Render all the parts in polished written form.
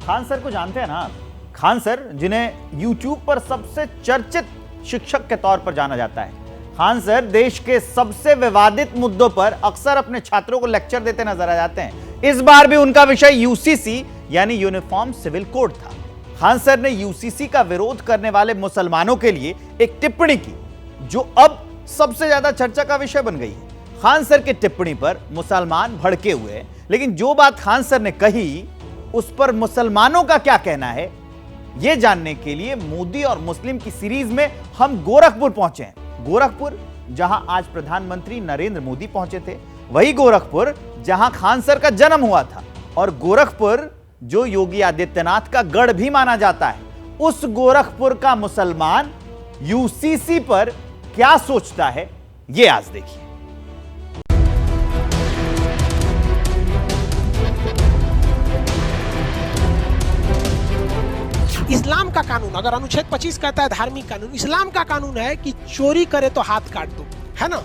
Khan sir को जानते हैं ना आप? खान सर जिन्हें YouTube पर सबसे चर्चित शिक्षक के तौर पर जाना जाता है। खान सर देश के सबसे विवादित मुद्दों पर अक्सर अपने छात्रों को लेक्चर देते नजर आ जाते हैं। इस बार भी उनका विषय यूसीसी यानी यूनिफॉर्म सिविल कोड था। खान सर ने यूसीसी का विरोध करने वाले मुसलमानों के लिए एक टिप्पणी की जो अब सबसे ज्यादा चर्चा का विषय बन गई है। खान सर की टिप्पणी पर मुसलमान भड़के हुए, लेकिन जो बात खान सर ने कही उस पर मुसलमानों का क्या कहना है, यह जानने के लिए मोदी और मुस्लिम की सीरीज में हम गोरखपुर पहुंचे हैं। गोरखपुर जहां आज प्रधानमंत्री नरेंद्र मोदी पहुंचे थे, वही गोरखपुर जहां खान सर का जन्म हुआ था, और गोरखपुर जो योगी आदित्यनाथ का गढ़ भी माना जाता है। उस गोरखपुर का मुसलमान यूसीसी पर क्या सोचता है, यह आज देखिए। इस्लाम का कानून, अगर अनुच्छेद 25 कहता है धार्मिक कानून, इस्लाम का कानून है कि चोरी करे तो हाथ काट दो, है ना।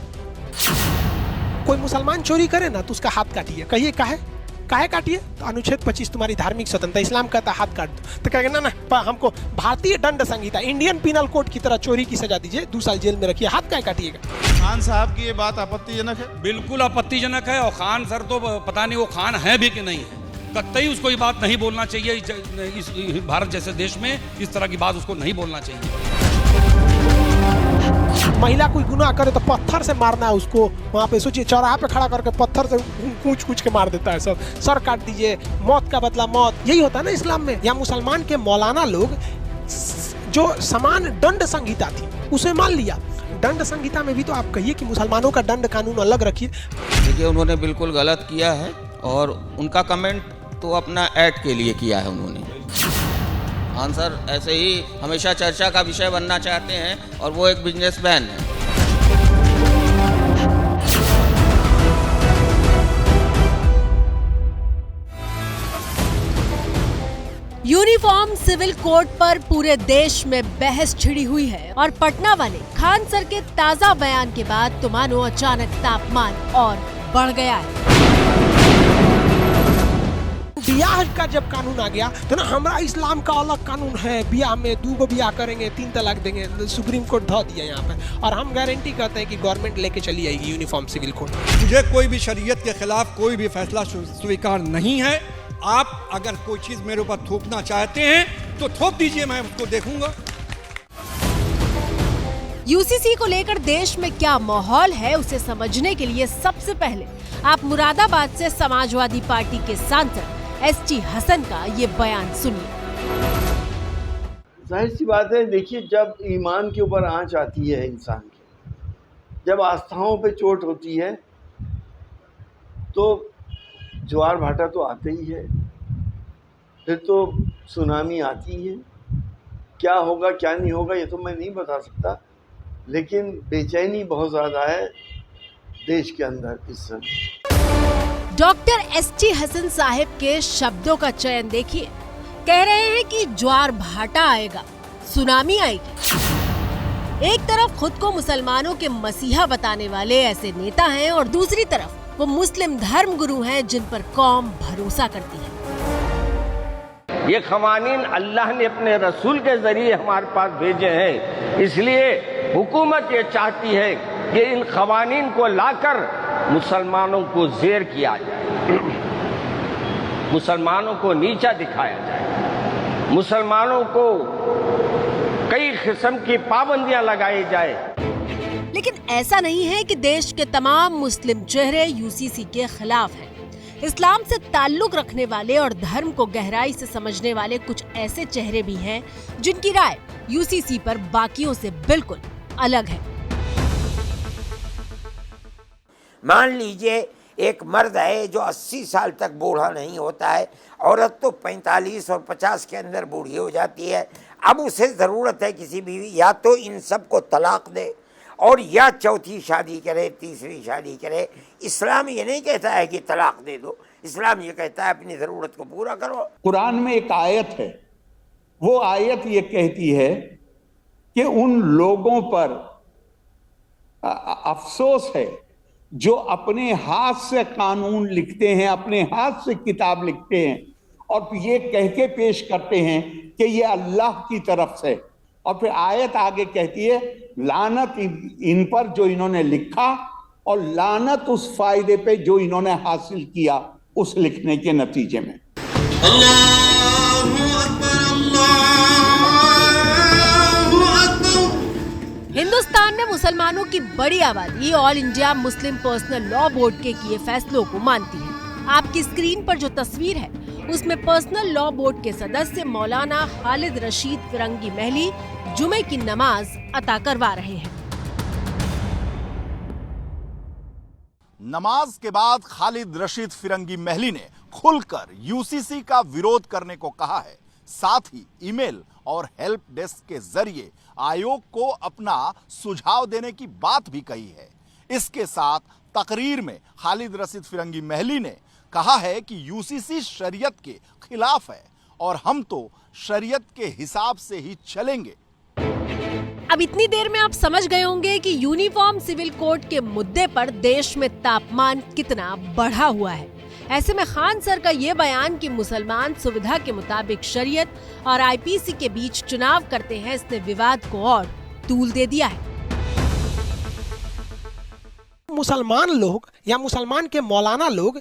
कोई मुसलमान चोरी करे ना तो उसका हाथ काटिए, कहिए काहे काटिए, तो अनुच्छेद 25 तुम्हारी धार्मिक स्वतंत्रता, इस्लाम कहता है हाथ काट दो, तो कहेगा ना हमको भारतीय दंड संहिता इंडियन पिनल कोड की तरह चोरी की सजा दीजिए, 2 साल जेल में रखिए, हाथ काहे काटिएगा। खान साहब की ये बात आपत्तिजनक है? बिल्कुल आपत्तिजनक है। और खान सर तो पता नहीं वो खान है भी कि नहीं है, कतई उसको ये बात नहीं बोलना चाहिए। इस भारत जैसे देश में इस तरह की बात उसको नहीं बोलना चाहिए। महिला कोई गुनाह करे तो पत्थर से मारना है उसको, वहाँ पे सोचिए चौराहा पे खड़ा करके पत्थर से कूच के मार देता है, सब सर काट दीजिए, मौत का बदला मौत, यही होता है ना इस्लाम में। या मुसलमान के मौलाना लोग जो समान दंड संहिता थी उसे मान लिया, दंड संहिता में भी तो आप कहिए कि मुसलमानों का दंड कानून अलग रखिए। देखिए उन्होंने बिल्कुल गलत किया है, और उनका कमेंट तो अपना ऐड के लिए किया है उन्होंने। खान सर ऐसे ही हमेशा चर्चा का विषय बनना चाहते हैं, और वो एक बिजनेसमैन है। यूनिफॉर्म सिविल कोड पर पूरे देश में बहस छिड़ी हुई है, और पटना वाले खान सर के ताजा बयान के बाद तो मानो अचानक तापमान और बढ़ गया है। ब्याह का जब कानून आ गया तो ना हमारा इस्लाम का अलग कानून है, ब्याह में 2 ब्याह करेंगे 3 तलाक देंगे, सुप्रीम कोर्ट धो दिया यहाँ पे, और हम गारंटी करते हैं कि गवर्नमेंट लेके चली आएगी यूनिफॉर्म सिविल कोड। मुझे कोई भी शरीयत के खिलाफ कोई भी फैसला स्वीकार नहीं है। आप अगर कोई चीज मेरे ऊपर थोपना चाहते हैं तो थोप दीजिए, मैं उसको देखूंगा। यूसीसी को लेकर देश में क्या माहौल है उसे समझने के लिए सबसे पहले आप मुरादाबाद से समाजवादी पार्टी के सांसद एसटी हसन का ये बयान सुनिए। जाहिर सी बात है, देखिए जब ईमान के ऊपर आंच आती है इंसान की, जब आस्थाओं पे चोट होती है तो ज्वार भाटा तो आते ही है, फिर तो सुनामी आती है। क्या होगा क्या नहीं होगा ये तो मैं नहीं बता सकता, लेकिन बेचैनी बहुत ज़्यादा है देश के अंदर इस समय। डॉक्टर एसटी हसन साहब के शब्दों का चयन देखिए, कह रहे हैं कि ज्वार भाटा आएगा, सुनामी आएगी। एक तरफ खुद को मुसलमानों के मसीहा बताने वाले ऐसे नेता हैं, और दूसरी तरफ वो मुस्लिम धर्म गुरु हैं जिन पर कौम भरोसा करती है। ये क़वानीन अल्लाह ने अपने रसूल के जरिए हमारे पास भेजे हैं, इसलिए हुकूमत ये चाहती है कि इन क़वानीन को लाकर मुसलमानों को ज़ेर किया जाए, मुसलमानों को नीचा दिखाया जाए, मुसलमानों को कई किस्म की पाबंदियां लगाई जाए। लेकिन ऐसा नहीं है कि देश के तमाम मुस्लिम चेहरे यूसीसी के खिलाफ हैं। इस्लाम से ताल्लुक रखने वाले और धर्म को गहराई से समझने वाले कुछ ऐसे चेहरे भी हैं जिनकी राय यूसीसी पर बाकियों से बिल्कुल अलग है। मान लीजिए एक मर्द है जो 80 साल तक बूढ़ा नहीं होता है, औरत तो 45 और 50 के अंदर बूढ़ी हो जाती है। अब उसे ज़रूरत है किसी बीवी, या तो इन सब को तलाक दे और या चौथी शादी करे, तीसरी शादी करे। इस्लाम ये नहीं कहता है कि तलाक दे दो, इस्लाम ये कहता है अपनी ज़रूरत को पूरा करो। कुरान में एक आयत है, वो आयत ये कहती है कि उन लोगों पर अफसोस है जो अपने हाथ से कानून लिखते हैं, अपने हाथ से किताब लिखते हैं और ये कह के पेश करते हैं कि ये अल्लाह की तरफ से, और फिर आयत आगे कहती है लानत इन पर जो इन्होंने लिखा और लानत उस फायदे पे जो इन्होंने हासिल किया उस लिखने के नतीजे में। हिंदुस्तान में मुसलमानों की बड़ी आबादी all India Muslim personal law board के किए फैसलों को मानती है। आपकी स्क्रीन पर जो तस्वीर है उसमें पर्सनल लॉ बोर्ड के सदस्य मौलाना खालिद रशीद फिरंगी महली जुमे की नमाज अता करवा रहे हैं। नमाज के बाद खालिद रशीद फिरंगी महली ने खुलकर यूसीसी का विरोध करने को कहा है। साथ ही ईमेल और हेल्प डेस्क के जरिए आयोग को अपना सुझाव देने की बात भी कही है। इसके साथ तकरीर में खालिद रशीद फिरंगी महली ने कहा है कि यूसीसी शरीयत के खिलाफ है और हम तो शरीयत के हिसाब से ही चलेंगे। अब इतनी देर में आप समझ गए होंगे कि यूनिफॉर्म सिविल कोड के मुद्दे पर देश में तापमान कितना बढ़ा हुआ है। ऐसे में खान सर का ये बयान कि मुसलमान सुविधा के मुताबिक शरीयत और आईपीसी के बीच चुनाव करते हैं, इसने विवाद को और तूल दे दिया है। मुसलमान लोग या मुसलमान के मौलाना लोग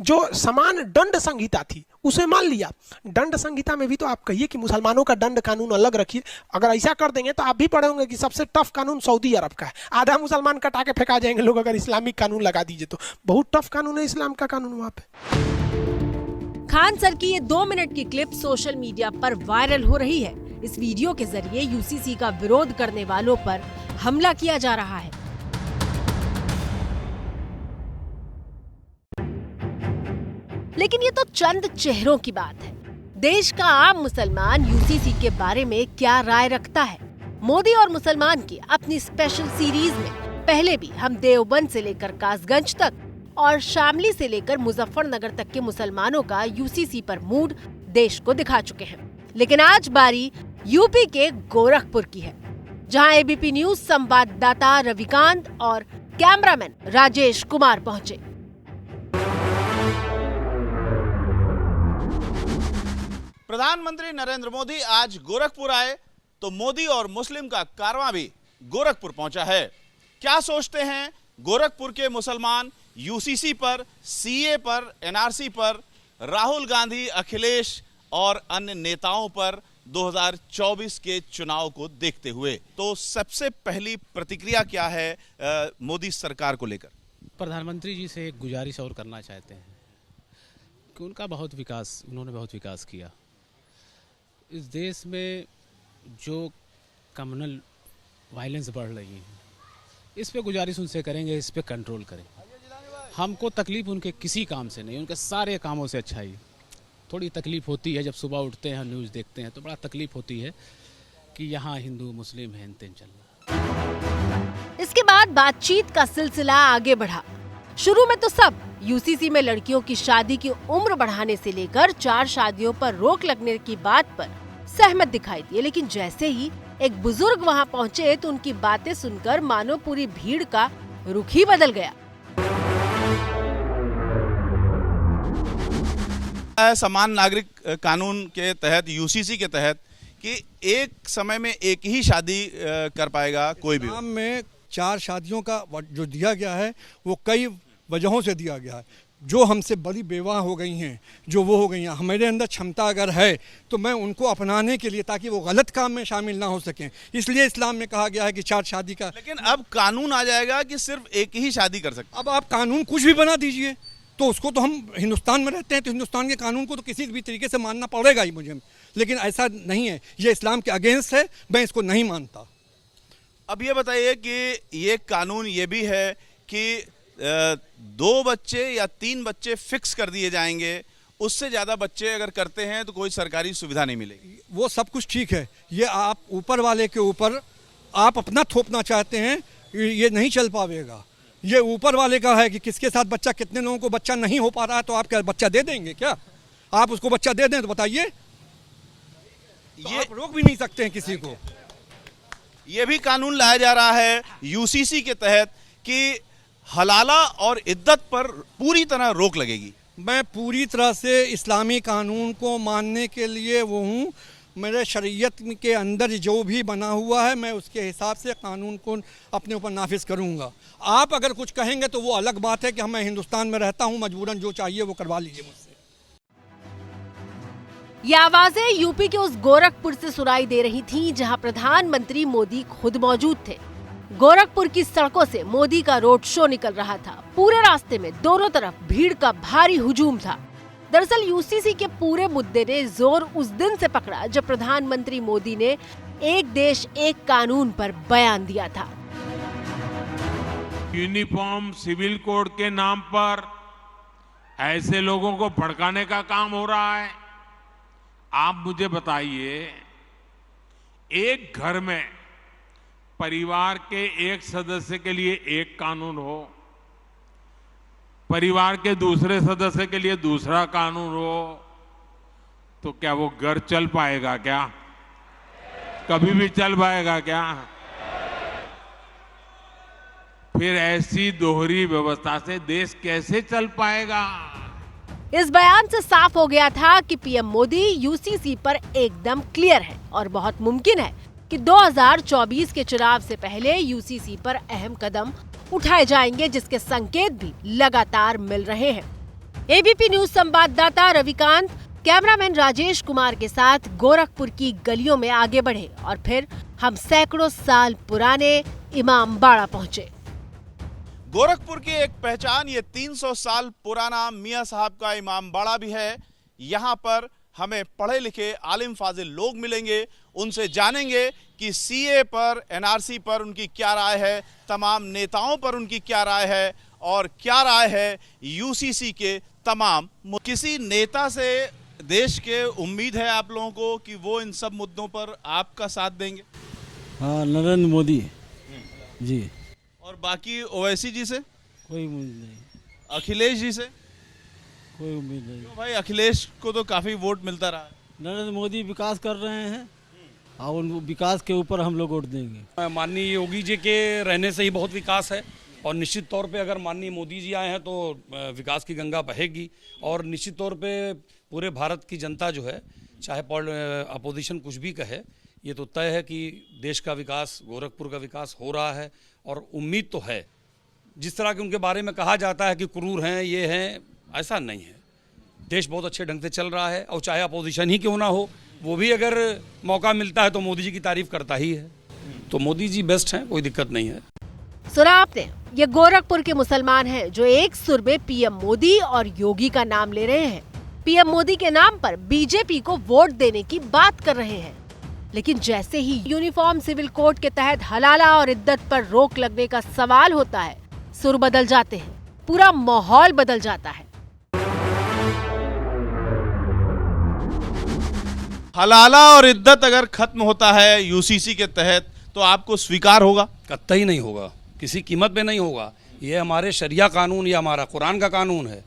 जो समान दंड संहिता थी उसे मान लिया। दंड संहिता में भी तो आप कहिए कि मुसलमानों का दंड कानून अलग रखिए। अगर ऐसा कर देंगे तो आप भी पढ़े होंगे कि सबसे टफ कानून सऊदी अरब का है। आधा मुसलमान कटा के फेंका जाएंगे लोग अगर इस्लामिक कानून लगा दीजिए तो। बहुत टफ कानून है इस्लाम का कानून वहाँ पे। खान सर की ये 2 मिनट की क्लिप सोशल मीडिया पर वायरल हो रही है। इस वीडियो के जरिए यूसीसी का विरोध करने वालों पर हमला किया जा रहा है। लेकिन ये तो चंद चेहरों की बात है। देश का आम मुसलमान यूसीसी के बारे में क्या राय रखता है? मोदी और मुसलमान की अपनी स्पेशल सीरीज में पहले भी हम देवबंद से लेकर कासगंज तक और शामली से लेकर मुजफ्फरनगर तक के मुसलमानों का यूसीसी पर मूड देश को दिखा चुके हैं। लेकिन आज बारी यूपी के गोरखपुर की है, जहां एबीपी न्यूज संवाददाता रविकांत और कैमरामैन राजेश कुमार पहुंचे। प्रधानमंत्री नरेंद्र मोदी आज गोरखपुर आए तो मोदी और मुस्लिम का कारवां भी गोरखपुर पहुंचा है। क्या सोचते हैं गोरखपुर के मुसलमान यूसीसी पर, सीए पर, एनआरसी पर, राहुल गांधी, अखिलेश और अन्य नेताओं पर 2024 के चुनाव को देखते हुए? तो सबसे पहली प्रतिक्रिया क्या है मोदी सरकार को लेकर? प्रधानमंत्री जी से एक गुजारिश और करना चाहते हैं कि उन्होंने बहुत विकास किया। इस देश में जो कम्युनल वायलेंस बढ़ रही है, इस पे गुजारिश उनसे करेंगे, इस पे कंट्रोल करें। हमको तकलीफ उनके किसी काम से नहीं, उनके सारे कामों से अच्छा ही थोड़ी तकलीफ होती है। जब सुबह उठते हैं न्यूज़ देखते हैं तो बड़ा तकलीफ होती है कि यहाँ हिंदू मुस्लिम है तेन चल रहा। इसके बाद बातचीत का सिलसिला आगे बढ़ा। शुरू में तो सब यूसीसी में लड़कियों की शादी की उम्र बढ़ाने से लेकर 4 शादियों पर रोक लगने की बात पर सहमत दिखाई दिए, लेकिन जैसे ही एक बुजुर्ग वहां पहुंचे तो उनकी बातें सुनकर मानो पूरी भीड़ का रुख ही बदल गया। समान नागरिक कानून के तहत, यूसीसी के तहत, कि एक समय में एक ही शादी कर पाएगा कोई भी। इस्लाम में 4 शादियों का जो दिया गया है वो कई वजहों से दिया गया है। जो हमसे बड़ी बेवाह हो गई हैं, जो वो हो गई हैं, हमारे अंदर क्षमता अगर है तो मैं उनको अपनाने के लिए, ताकि वो गलत काम में शामिल ना हो सकें, इसलिए इस्लाम में कहा गया है कि 4 शादी का। लेकिन अब कानून आ जाएगा कि सिर्फ एक ही शादी कर सकते। अब आप कानून कुछ भी बना दीजिए तो उसको तो, हम हिंदुस्तान में रहते हैं तो हिंदुस्तान के कानून को तो किसी भी तरीके से मानना पड़ेगा ही मुझे, लेकिन ऐसा नहीं है। ये इस्लाम के अगेंस्ट है, मैं इसको नहीं मानता। अब ये बताइए कि ये कानून ये भी है कि 2 बच्चे या 3 बच्चे फिक्स कर दिए जाएंगे, उससे ज़्यादा बच्चे अगर करते हैं तो कोई सरकारी सुविधा नहीं मिलेगी। वो सब कुछ ठीक है, ये आप ऊपर वाले के ऊपर आप अपना थोपना चाहते हैं, ये नहीं चल पाएगा। ये ऊपर वाले का है कि किसके साथ बच्चा, कितने लोगों को बच्चा नहीं हो पा रहा है तो आप क्या बच्चा दे देंगे? क्या आप उसको बच्चा दे दें तो बताइए? ये आप रोक भी नहीं सकते हैं किसी को। ये भी कानून लाया जा रहा है यूसीसी के तहत कि हलाला और इद्दत पर पूरी तरह रोक लगेगी। मैं पूरी तरह से इस्लामी कानून को मानने के लिए वो हूँ। मेरे शरीयत के अंदर जो भी बना हुआ है मैं उसके हिसाब से कानून को अपने ऊपर नाफिज करूँगा। आप अगर कुछ कहेंगे तो वो अलग बात है कि मैं हिंदुस्तान में रहता हूँ, मजबूरन जो चाहिए वो करवा लीजिए मुझसे। ये आवाजें यूपी के उस गोरखपुर से सुनाई दे रही थीं, जहां प्रधानमंत्री मोदी खुद मौजूद थे। गोरखपुर की सड़कों से मोदी का रोड शो निकल रहा था। पूरे रास्ते में दोनों तरफ भीड़ का भारी हुजूम था। दरअसल यूसीसी के पूरे मुद्दे ने जोर उस दिन से पकड़ा जब प्रधानमंत्री मोदी ने एक देश एक कानून पर बयान दिया था। यूनिफॉर्म सिविल कोड के नाम पर ऐसे लोगों को भड़काने का काम हो रहा है। आप मुझे बताइए, एक घर में परिवार के एक सदस्य के लिए एक कानून हो, परिवार के दूसरे सदस्य के लिए दूसरा कानून हो, तो क्या वो घर चल पाएगा? क्या कभी भी चल पाएगा क्या? फिर ऐसी दोहरी व्यवस्था से देश कैसे चल पाएगा? इस बयान से साफ हो गया था कि पीएम मोदी यूसीसी पर एकदम क्लियर है और बहुत मुमकिन है कि 2024 के चुनाव से पहले यूसीसी पर अहम कदम उठाए जाएंगे, जिसके संकेत भी लगातार मिल रहे हैं। एबीपी न्यूज संवाददाता रविकांत कैमरामैन राजेश कुमार के साथ गोरखपुर की गलियों में आगे बढ़े और फिर हम सैकड़ों साल पुराने इमामबाड़ा पहुंचे। गोरखपुर की एक पहचान ये 300 साल पुराना मियां साहब का इमामबाड़ा भी है। यहाँ पर हमें पढ़े लिखे आलिम फाजिल लोग मिलेंगे, उनसे जानेंगे कि सीए पर, एनआरसी पर उनकी क्या राय है, तमाम नेताओं पर उनकी क्या राय है और क्या राय है यूसीसी के तमाम। किसी नेता से देश के उम्मीद है आप लोगों को कि वो इन सब मुद्दों पर आपका साथ देंगे? हाँ, नरेंद्र मोदी जी। और बाकी ओवैसी जी से कोई उम्मीद नहीं। अखिलेश जी से कोई उम्मीद नहीं। तो भाई अखिलेश को तो काफी वोट मिलता रहा है। नरेंद्र मोदी विकास कर रहे हैं और उन विकास के ऊपर हम लोग वोट देंगे। माननीय योगी जी के रहने से ही बहुत विकास है और निश्चित तौर पे अगर माननीय मोदी जी आए हैं तो विकास की गंगा बहेगी और निश्चित तौर पे पूरे भारत की जनता जो है, चाहे अपोजिशन कुछ भी कहे, ये तो तय है कि देश का विकास, गोरखपुर का विकास हो रहा है और उम्मीद तो है। जिस तरह के उनके बारे में कहा जाता है कि क्रूर हैं, ये हैं, ऐसा नहीं है। देश बहुत अच्छे ढंग से चल रहा है और चाहे अपोजिशन ही क्यों ना हो, वो भी अगर मौका मिलता है तो मोदी जी की तारीफ करता ही है। तो मोदी जी बेस्ट हैं, कोई दिक्कत नहीं है। सुना आपने, ये गोरखपुर के मुसलमान हैं जो एक सुर में पीएम मोदी और योगी का नाम ले रहे हैं। पीएम मोदी के नाम पर बीजेपी को वोट देने की बात कर रहे हैं। लेकिन जैसे ही यूनिफॉर्म सिविल कोड के तहत हलाला और इद्दत पर रोक लगने का सवाल होता है, सुर बदल जाते हैं, पूरा माहौल बदल जाता है। हलाला और इद्दत अगर खत्म होता है यूसीसी के तहत तो आपको स्वीकार होगा? कतई नहीं होगा, किसी कीमत पे नहीं होगा। ये हमारे शरिया कानून, ये हमारा कुरान का कानून है,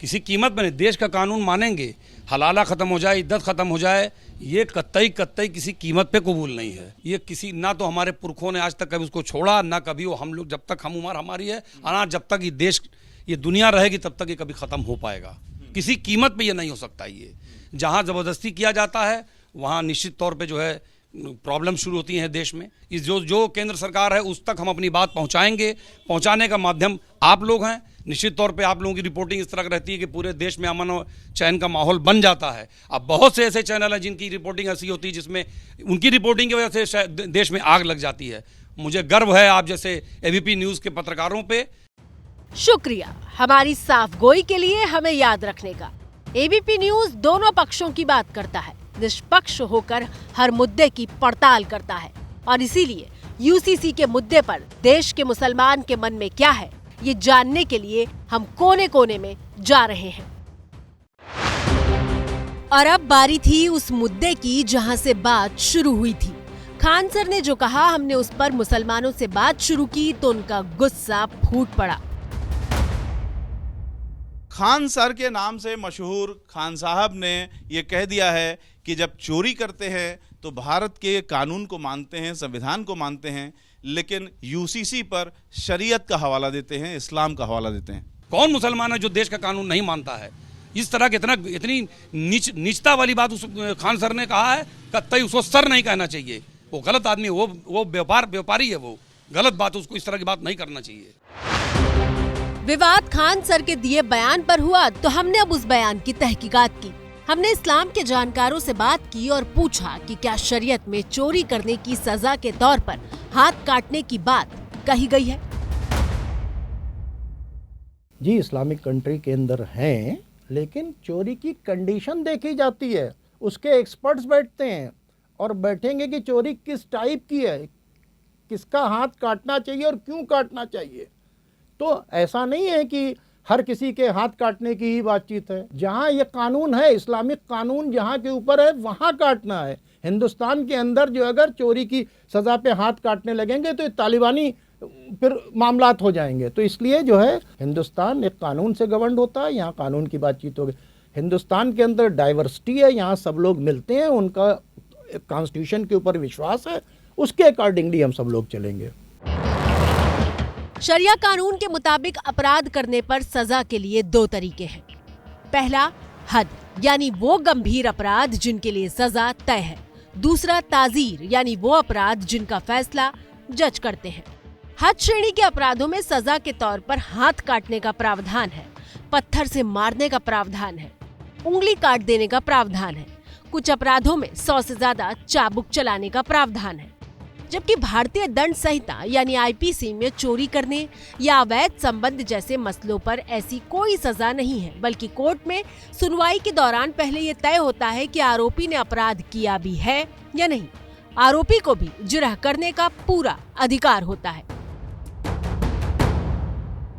किसी कीमत पे नहीं। देश का कानून मानेंगे, हलाला खत्म हो जाए, इद्दत खत्म हो जाए, ये कतई किसी कीमत पे कबूल नहीं है। ये किसी, ना तो हमारे पुरखों ने आज तक कभी उसको छोड़ा, ना कभी वो हम लोग, जब तक हम उम्र हमारी है, अनाज जब तक ये देश, ये दुनिया रहेगी तब तक ये कभी खत्म हो पाएगा। किसी कीमत पे ये नहीं हो सकता। ये जहाँ ज़बरदस्ती किया जाता है वहाँ निश्चित तौर पे जो है प्रॉब्लम शुरू होती हैं देश में। इस जो केंद्र सरकार है उस तक हम अपनी बात पहुँचाएंगे। पहुँचाने का माध्यम आप लोग हैं। निश्चित तौर पे आप लोगों की रिपोर्टिंग इस तरह रहती है कि पूरे देश में अमन और चैन का माहौल बन जाता है। अब बहुत से ऐसे चैनल हैं जिनकी रिपोर्टिंग ऐसी होती है जिसमें उनकी रिपोर्टिंग की वजह से देश में आग लग जाती है। मुझे गर्व है आप जैसे एबीपी न्यूज़ के पत्रकारों पे। शुक्रिया हमारी साफ गोई के लिए हमें याद रखने का। एबीपी न्यूज दोनों पक्षों की बात करता है, निष्पक्ष होकर हर मुद्दे की पड़ताल करता है और इसीलिए यूसीसी के मुद्दे पर देश के मुसलमान के मन में क्या है, ये जानने के लिए हम कोने कोने में जा रहे हैं। और अब बारी थी उस मुद्दे की जहां से बात शुरू हुई थी। खान सर ने जो कहा, हमने उस पर मुसलमानों से बात शुरू की तो उनका गुस्सा फूट पड़ा। खान सर के नाम से मशहूर खान साहब ने ये कह दिया है कि जब चोरी करते हैं तो भारत के कानून को मानते हैं, संविधान को मानते हैं, लेकिन यूसीसी पर शरीयत का हवाला देते हैं, इस्लाम का हवाला देते हैं। कौन मुसलमान है जो देश का कानून नहीं मानता है? इस तरह की इतनी नीचता वाली बात उस खान सर ने कहा है, कतई उसको सर नहीं कहना चाहिए। वो गलत आदमी, वो व्यापारी है, वो गलत बात, उसको इस तरह की बात नहीं करना चाहिए। विवाद खान सर के दिए बयान पर हुआ तो हमने अब उस बयान की तहकीकात की। हमने इस्लाम के जानकारों से बात की और पूछा कि क्या शरीयत में चोरी करने की सजा के तौर पर हाथ काटने की बात कही गई है। जी, इस्लामिक कंट्री के अंदर हैं, लेकिन चोरी की कंडीशन देखी जाती है, उसके एक्सपर्ट्स बैठते हैं और बैठेंगे कि चोरी किस टाइप की है, किसका हाथ काटना चाहिए और क्यों काटना चाहिए। तो ऐसा नहीं है कि हर किसी के हाथ काटने की ही बातचीत है। जहाँ ये कानून है, इस्लामिक कानून जहाँ के ऊपर है, वहाँ काटना है। हिंदुस्तान के अंदर जो अगर चोरी की सज़ा पे हाथ काटने लगेंगे तो तालिबानी फिर मामलात हो जाएंगे। तो इसलिए जो है हिंदुस्तान एक कानून से गवर्न होता है, यहाँ कानून की बातचीत होगी। हिंदुस्तान के अंदर डाइवर्सिटी है, यहाँ सब लोग मिलते हैं, उनका कॉन्स्टिट्यूशन के ऊपर विश्वास है, उसके अकॉर्डिंगली हम सब लोग चलेंगे। शरिया कानून के मुताबिक अपराध करने पर सजा के लिए 2 तरीके हैं। पहला, हद यानी वो गंभीर अपराध जिनके लिए सजा तय है। दूसरा, ताजीर यानी वो अपराध जिनका फैसला जज करते हैं। हद श्रेणी के अपराधों में सजा के तौर पर हाथ काटने का प्रावधान है, पत्थर से मारने का प्रावधान है, उंगली काट देने का प्रावधान है। कुछ अपराधों में 100 से ज्यादा चाबुक चलाने का प्रावधान है। जबकि भारतीय दंड संहिता यानी आईपीसी में चोरी करने या अवैध संबंध जैसे मसलों पर ऐसी कोई सजा नहीं है, बल्कि कोर्ट में सुनवाई के दौरान पहले ये तय होता है कि आरोपी ने अपराध किया भी है या नहीं। आरोपी को भी जिरह करने का पूरा अधिकार होता है।